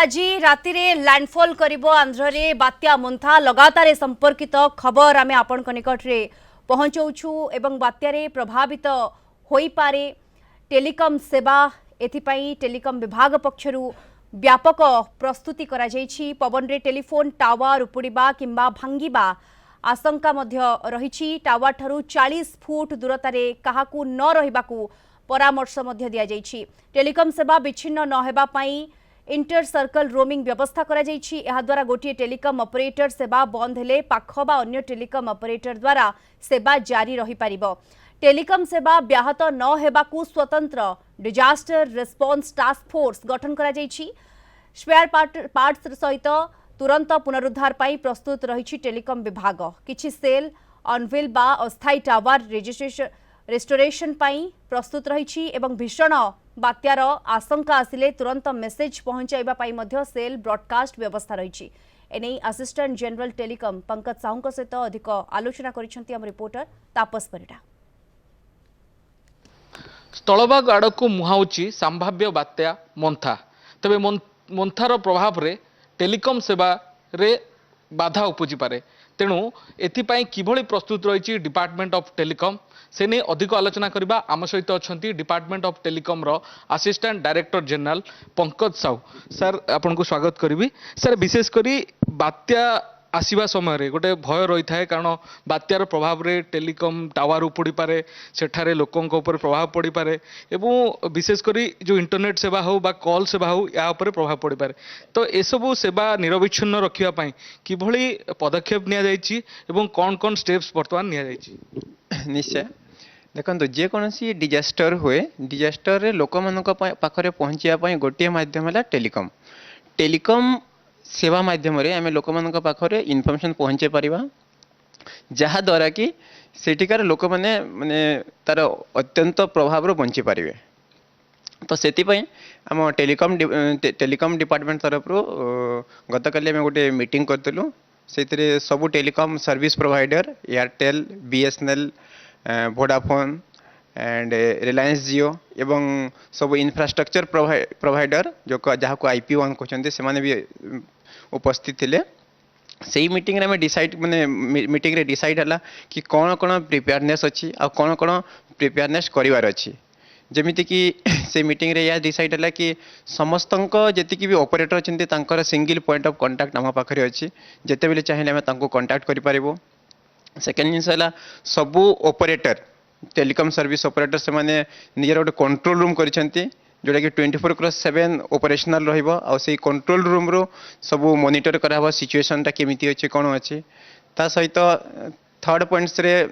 आज राति लैंडफॉल करिबो आंध्र रे बात्या मोन्था लगातार संपर्कित खबर आमे आपण निकट रे पहुंचौछु एवं बात्या रे प्रभावित होई पारे टेलिकम सेवा एथिपाई टेलिकम विभाग पक्षरु व्यापक प्रस्तुति करा जायछि। पवन रे टेलीफोन टावर उपुड़िबा किंबा भांगिबा आशंका मध्य रहिछि। टावर ठारू 40 फुट दूरतारे काहाकू न रहिबाकू परामर्श मध्य दिया जायछि। टेलिकम सेवा विच्छिन्न न हेबा पई इंटर सर्कल रोमिंग व्यवस्था करा जायछि। एहा द्वारा गोटे टेलिकम ऑपरेटर सेवा बंद हेले पाख बा अन्य टेलिकम ऑपरेटर द्वारा सेवा जारी रही पारिबो। टेलिकम सेवा व्याहत न हेबाकू स्वतंत्र डिजास्टर रिस्पांस टास्क फोर्स गठन करा जायछि। स्पेयर पार्ट्स सहित तुरंत पुनरुद्धार पाई प्रस्तुत रही टेलिकम विभाग। किछि सेल अनविल बा अस्थायी टावर रेस्टोरेशन पाई प्रस्तुत रही एवं भीषण बात्यार आशंका आसिले तुरंत मेसेज पहुंचाइबा पाई मध्य सेल ब्रॉडकास्ट व्यवस्था रही। एने assistant general telecom Pankaj Sahu सहित अधिक आलोचना करिसेंती हम रिपोर्टर तापस परिडा। स्थलभाग आड़क मुहाउची संभाव्य बात्या मोन्था। तेबे मोन्थार प्रभाव रे टेलिकम सेवा रे बाधा उपजी पारे। तेणु एथिपाई किभଳି प्रस्तुत रही डिपार्टमेंट ऑफ टेलिकम से नहीं अधिक आलोचना करबा आम सहित अच्छा डिपार्टमेंट ऑफ टेलिकम रो assistant director general Pankaj Sahu. Sir आपन को स्वागत करी। सर विशेष करी बात्या आसवा समय गोटे भय रही है कारण बात्यार प्रभाव रे टेलिकम टावर उपड़ी पारे सेठारे लोकों ऊपर प्रभाव पड़ी पारे एवं विशेषकर जो इंटरनेट सेवा हो बा कॉल सेवा हो या ऊपर प्रभाव पड़ी पारे। तो एसबू सेवा निरविच्छिन्न रखापी किभଳି पदक्षेप नि कौन कौन स्टेप्स बर्तमान नि निश्चय देखो जेकोसी डिजास्टर हुए डिजास्टर लोक मान पाखे पहुँचापी गोटे मध्यम है टेलिकम। टेलिकम सेवा माध्यम आम लोक मान पाखे इनफर्मेशन पहुँचे पारिबा जहाद्वारा कि सेठिकार लोक मैंने माने तार अत्यंत प्रभाव बंची पारे। तो से आम टेलिकम डिपार्टमेंट तरफ गतकाली आम गोटे मीटिंग करूँ से सबू telecom service provider Airtel BSNL Vodafone and Reliance Jio एवं सब इंफ्रास्ट्रक्चर प्रोवाइडर जो जहाँ को IP1 कहते से भी उपस्थित थे। से मीटिंग रे डिसाइड माने मीटिंग रे डिसाइड हला कि कौन कौन प्रिपेयरनेस अच्छी आ कौन कौन प्रिपेयरनेस करिवार अच्छी। जमिति कि से मीटिंग रे या डिसाइड हला कि समस्त जी भी ऑपरेटर अच्छे तांकर सिंगल पॉइंट ऑफ कांटेक्ट आम पाखे अच्छी जिते बेले चाहिए आम तांको कांटेक्ट करि पारिबो। सेकेंड जिनस है सबू ऑपरेटर टेलिकम सर्विस ऑपरेटर से माने निजर गोटे कंट्रोल रूम करिसेंती जोटा कि 24/7 ऑपरेशनल रहिबो। आ से कंट्रोल रूम रो सबू मॉनिटर कराबो सिचुएशन टा केमिति अछि कोन अछि। ता सहित थर्ड पॉइंट्स रे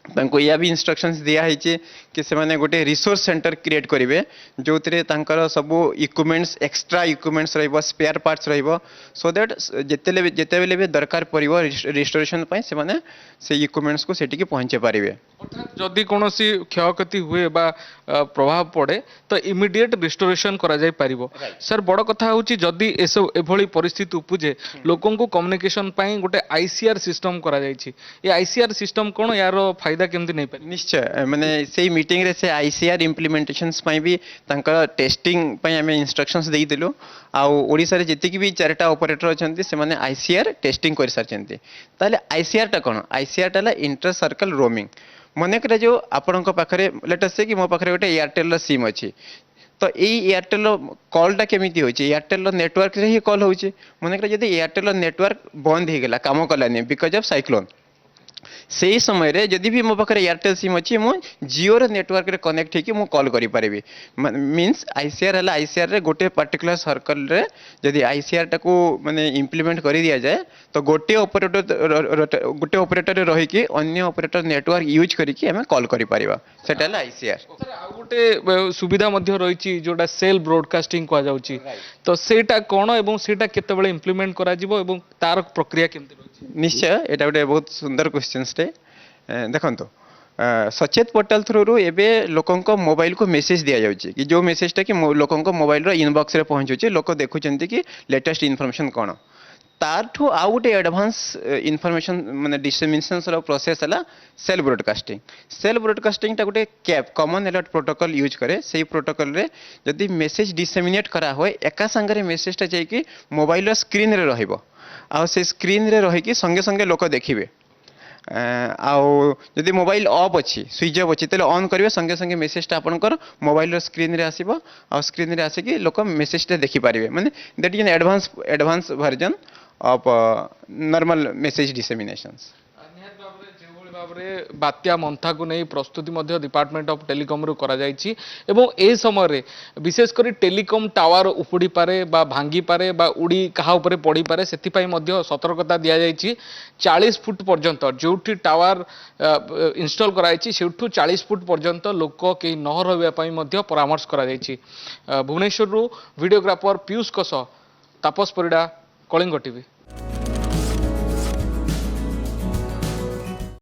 तांको या भी इंस्ट्रक्शंस दिया है कि से माने गोटे रिसोर्स सेंटर क्रिएट करेंगे जो तांकर सबू इक्विपमेंट्स एक्स्ट्रा इक्विपमेंट्स रहिबो स्पेयर पार्ट्स रहिबो सो दैट जेते बेले भी दरकार पड़िबो रिस्टोरेशन पई से माने से इक्विपमेंट्स को सेठी के पहुंचे पारिबे। अर्थात जदि कोनोसी क्षयक्षति हुए बा प्रभाव पड़े तो इमिडिएट रिस्टोरेशन करा जाय पारिबो। सर बड़ कथा होची जदि एसो एभली परिस्थिति उपजे लोकों को कम्युनिकेशन पई गोटे ICR सिस्टम करा जायछि। ये ICR सिस्टम कोन यारो फायदा केमति नै पारे? निश्चय माने से मीटिंग रे से ICR इम्प्लीमेंटेशंस पई भी तांका टेस्टिंग पई हमें इंस्ट्रक्शंस देई दिलो। आ ओडिसा रे जति भी चारटा ऑपरेटर अछंती से माने ICR टेस्टिंग कर सारचंती। ताले ICR टा कोन ICR टा इंटर सर्कल रोमिंग मने करे जो आपण पाखे लेट अस से कि मो पाखे गोटे एयरटेल सिम अच्छी तो यही एयरटेल कॉलटा केमिति होची एयरटेल नेटवर्क रे ही कॉल होची मने करे जदी एयरटेल नेटवर्क बंद हो गला काम कलानी बिकॉज ऑफ साइक्लोन से ही समय रे जदि भी मो पाखे एयरटेल सिम अच्छी मु जियो रे नेटवर्क रे कनेक्ट होकी मु कॉल करि पारिबी। मींस ICR हला ICR रे गोटे पर्टिकुलर सर्कल रे जदि ICR टाको माने इंप्लीमेंट करि दिया जाए तो गोटे ऑपरेटर रही कि अन्य ऑपरेटर नेटवर्क यूज करिकि हमें कॉल करि पारिबा सेटा हला ICR। सर आ गोटे सुविधा मध्य रही जोटा सेल ब्रॉडकास्टिंग कहा जाउची तो सेटा कोन एवं सेटा केते बेले इंप्लीमेंट करा जिवो एवं तार प्रक्रिया केमति रही? निश्चय एटा गोटे बहुत सुंदर क्वेश्चन टे देखो सचेत पोर्टाल थ्रू एबे लोकों को मोबाइल को मेसेज दिया जाउची कि जो मेसेजटा कि लोकों को मोबाइल रो इनबॉक्स रे पहुंचुची लोक देखुचंती कि लेटेस्ट इन्फॉर्मेशन कोन। तारठू आउ गोटे एडवांस इनफॉरमेशन माने डिसेमिनेशन रो प्रोसेस है सेल ब्रॉडकास्टिंग। सेल ब्रॉडकास्टिंग टा गोटे cap common alert protocol use करे। सेही प्रोटोकॉल रे जदि मेसेज डिसेमिनेट करा होय एका संगे मेसेज टा जाई कि मोबाइल स्क्रीन रे रहइबो आ से स्क्रीन रे रही कि संगे संगे लोक देखिबे। आउ जदि मोबाइल ऑफ अच्छी स्विच ऑफ अच्छी तेल ऑन करेंगे संगे संगे मेसेजटा आपंकर मोबाइल स्क्रीन रे आसीबो आ स्क्रीन रे आसिकी लोक मेसेजटा देखि पारिबे। माने that is an advance version of normal message disseminations. निहात भाବରେ जेभଳି ଭାବରେ ବାତ୍ୟା ମନ୍ଥାକୁ ନେଇ ପ୍ରସ୍ତୁତି ମଧ୍ୟ ଡିପାର୍ଟମେଣ୍ଟ ଅଫ୍ ଟେଲିକମ୍ରୁ କରାଯାଇଛି ଏବଂ ଏ ସମୟରେ ବିଶେଷ କରି ଟେଲିକମ୍ ଟାୱାର ଉପୁଡ଼ିପାରେ ବା ଭାଙ୍ଗିପାରେ ବା ଉଡ଼ି କାହା ଉପରେ ପଡ଼ିପାରେ ସେଥିପାଇଁ ମଧ୍ୟ ସତର୍କତା ଦିଆଯାଇଛି। 40 ଫୁଟ ପର୍ଯ୍ୟନ୍ତ ଯେଉଁଠି ଟାୱାର ଇନଷ୍ଟଲ୍ କରାଯାଇଛି ସେଇଠୁ 40 ଫୁଟ ପର୍ଯ୍ୟନ୍ତ ଲୋକ କେହି ନ ରହିବା ପାଇଁ ମଧ୍ୟ ପରାମର୍ଶ କରାଯାଇଛି। ଭୁବନେଶ୍ୱରରୁ ଭିଡ଼ିଓଗ୍ରାଫର ପିୟୁଷଙ୍କ ସହ ତାପସ ପରିଡ଼ା, କଳିଙ୍ଗ ଟିଭି।